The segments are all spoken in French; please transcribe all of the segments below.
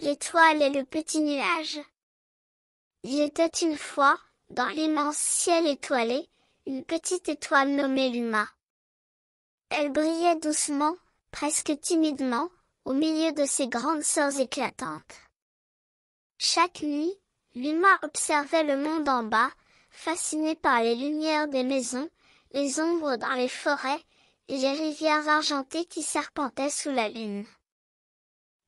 L'étoile et le petit nuage. Il était une fois, dans l'immense ciel étoilé, une petite étoile nommée Luma. Elle brillait doucement, presque timidement, au milieu de ses grandes sœurs éclatantes. Chaque nuit, Luma observait le monde en bas, fascinée par les lumières des maisons, les ombres dans les forêts, et les rivières argentées qui serpentaient sous la lune.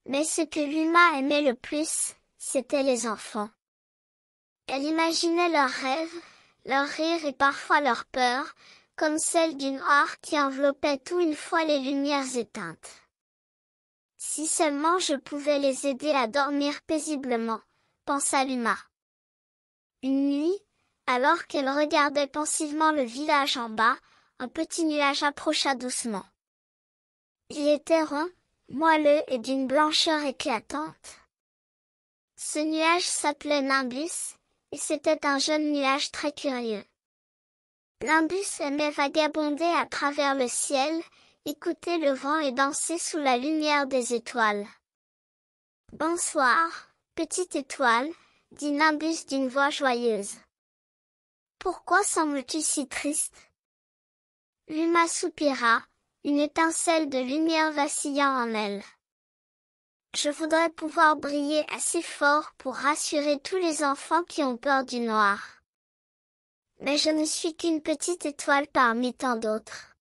Mais ce que Luma aimait le plus, c'étaient les enfants. Elle imaginait leurs rêves, leurs rires et parfois leurs peurs, comme celle d'une noire qui enveloppait tout une fois les lumières éteintes. Si seulement je pouvais les aider à dormir paisiblement, pensa Luma. Une nuit, alors qu'elle regardait pensivement le village en bas, un petit nuage approcha doucement. Il était rond, moelleux et d'une blancheur éclatante. Ce nuage s'appelait Nimbus, et c'était un jeune nuage très curieux. Nimbus aimait vagabonder à travers le ciel, écouter le vent et danser sous la lumière des étoiles. « Bonsoir, petite étoile, » dit Nimbus d'une voix joyeuse. « Pourquoi sembles-tu si triste ?» Luma soupira, une étincelle de lumière vacillant en elle. « Je voudrais pouvoir briller assez fort pour rassurer tous les enfants qui ont peur du noir. Mais je ne suis qu'une petite étoile parmi tant d'autres. »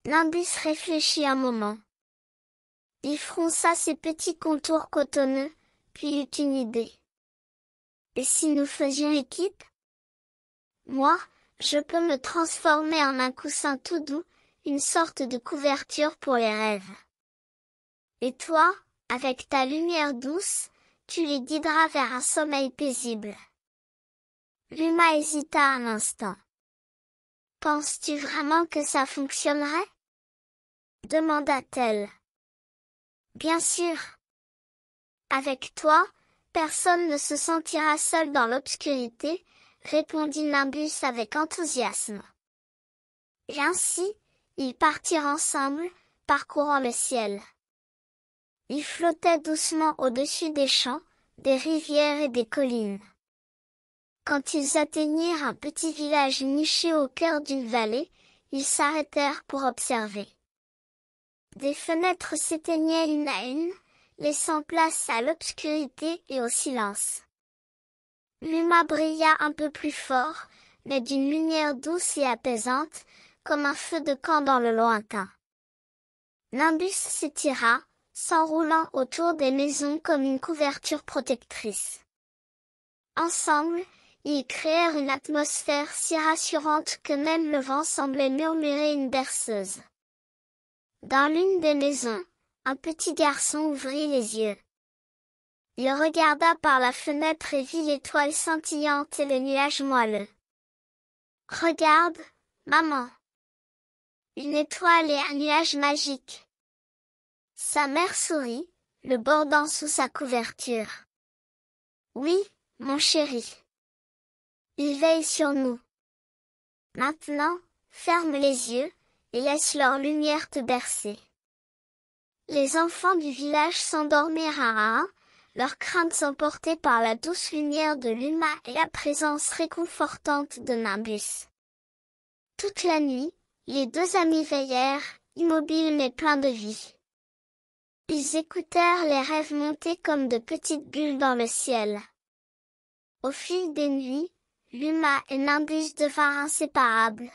Nimbus réfléchit un moment. Il fronça ses petits contours cotonneux, puis eut une idée. « Et si nous faisions équipe ? Moi, je peux me transformer en un coussin tout doux, une sorte de couverture pour les rêves. Et toi, avec ta lumière douce, tu les guideras vers un sommeil paisible. » Luma hésita un instant. « Penses-tu vraiment que ça fonctionnerait ? » demanda-t-elle. « Bien sûr. Avec toi, personne ne se sentira seul dans l'obscurité, » répondit Nimbus avec enthousiasme. Et ainsi, ils partirent ensemble, parcourant le ciel. Ils flottaient doucement au-dessus des champs, des rivières et des collines. Quand ils atteignirent un petit village niché au cœur d'une vallée, ils s'arrêtèrent pour observer. Des fenêtres s'éteignaient une à une, laissant place à l'obscurité et au silence. Luma brilla un peu plus fort, mais d'une lumière douce et apaisante, comme un feu de camp dans le lointain. Nimbus s'étira, s'enroulant autour des maisons comme une couverture protectrice. Ensemble, ils créèrent une atmosphère si rassurante que même le vent semblait murmurer une berceuse. Dans l'une des maisons, un petit garçon ouvrit les yeux. Il regarda par la fenêtre et vit l'étoile scintillante et le nuage moelleux. « Regarde, maman. Une étoile et un nuage magique. » Sa mère sourit, le bordant sous sa couverture. « Oui, mon chéri. Ils veillent sur nous. Maintenant, ferme les yeux, et laisse leur lumière te bercer. » Les enfants du village s'endormirent un à un, leurs craintes emportées par la douce lumière de Luma et la présence réconfortante de Nimbus. Toute la nuit, les deux amis veillèrent, immobiles mais pleins de vie. Ils écoutèrent les rêves monter comme de petites bulles dans le ciel. Au fil des nuits, Luma et Nimbus devinrent inséparables.